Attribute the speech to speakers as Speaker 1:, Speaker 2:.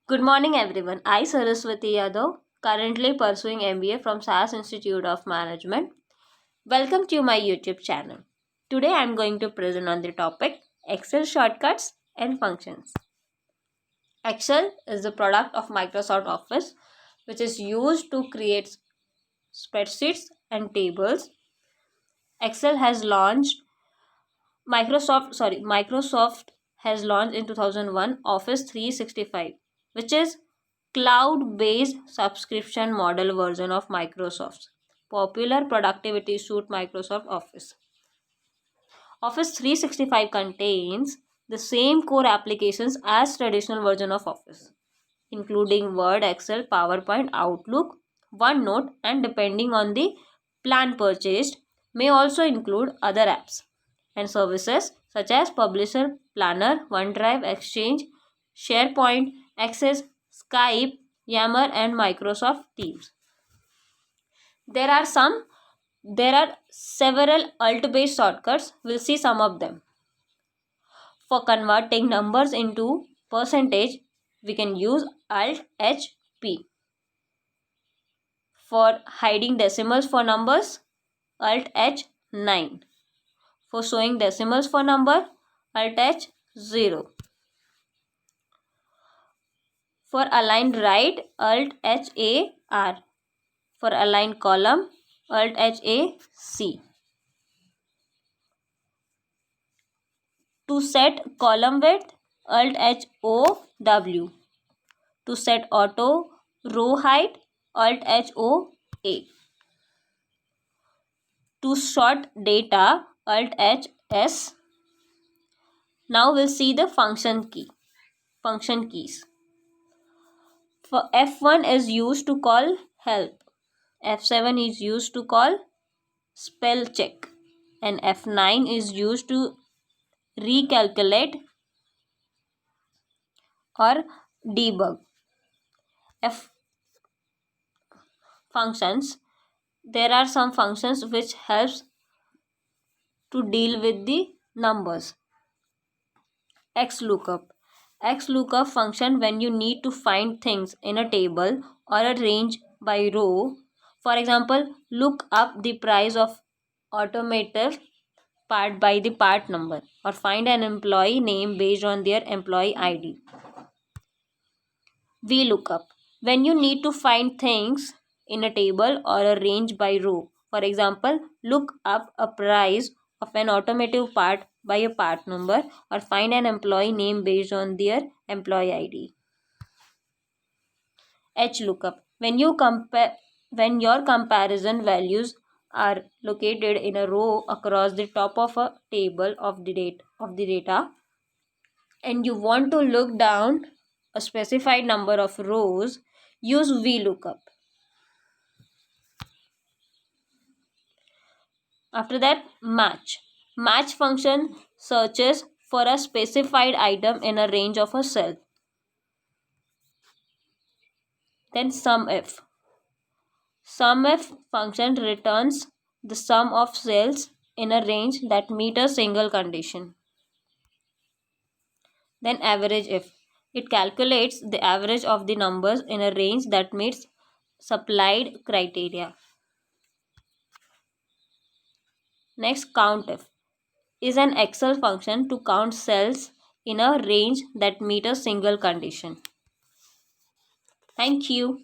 Speaker 1: Good morning, everyone. I, Saraswati Yadav, currently pursuing MBA from SAS Institute of Management. Welcome to my YouTube channel. Today, I am going to present on the topic Excel shortcuts and functions. Excel is the product of Microsoft Office, which is used to create spreadsheets and tables. Excel has launched Microsoft has launched in 2001 Office 365, which is cloud-based subscription model version of Microsoft's popular productivity suite Microsoft Office. Office 365 contains the same core applications as traditional version of Office, including Word, Excel, PowerPoint, Outlook, OneNote, and depending on the plan purchased, may also include other apps and services such as Publisher, Planner, OneDrive, Exchange, SharePoint, Access, Skype, Yammer, and Microsoft Teams. There are some there are several alt-based shortcuts. We'll see some of them. For converting numbers into percentage, we can use Alt-H-P. For hiding decimals for numbers, Alt-H9. For showing decimals for number, Alt-H0. For align right, Alt-H-A-R. For align column, Alt-H-A-C. To set column width, Alt-H-O-W. To set auto row height, Alt-H-O-A. To sort data, Alt-H-S. Now we'll see the function keys. For F1 is used to call help. F7 is used to call spell check. And F9 is used to recalculate or debug. F functions. There are some functions which helps to deal with the numbers. XLOOKUP. XLOOKUP function when you need to find things in a table or a range by row. For example, look up the price of automotive part by the part number or find an employee name based on their employee ID. VLOOKUP. When you need to find things in a table or a range by row. For example, look up a price of an automotive part by a part number or find an employee name based on their employee ID. HLOOKUP. When your comparison values are located in a row across the top of a table of the data and you want to look down a specified number of rows, use VLOOKUP. After that, match. Match function searches for a specified item in a range of a cell. Then SUMIF. SUMIF function returns the sum of cells in a range that meet a single condition. Then average if. It calculates the average of the numbers in a range that meets supplied criteria. Next, COUNTIF is an Excel function to count cells in a range that meet a single condition. Thank you.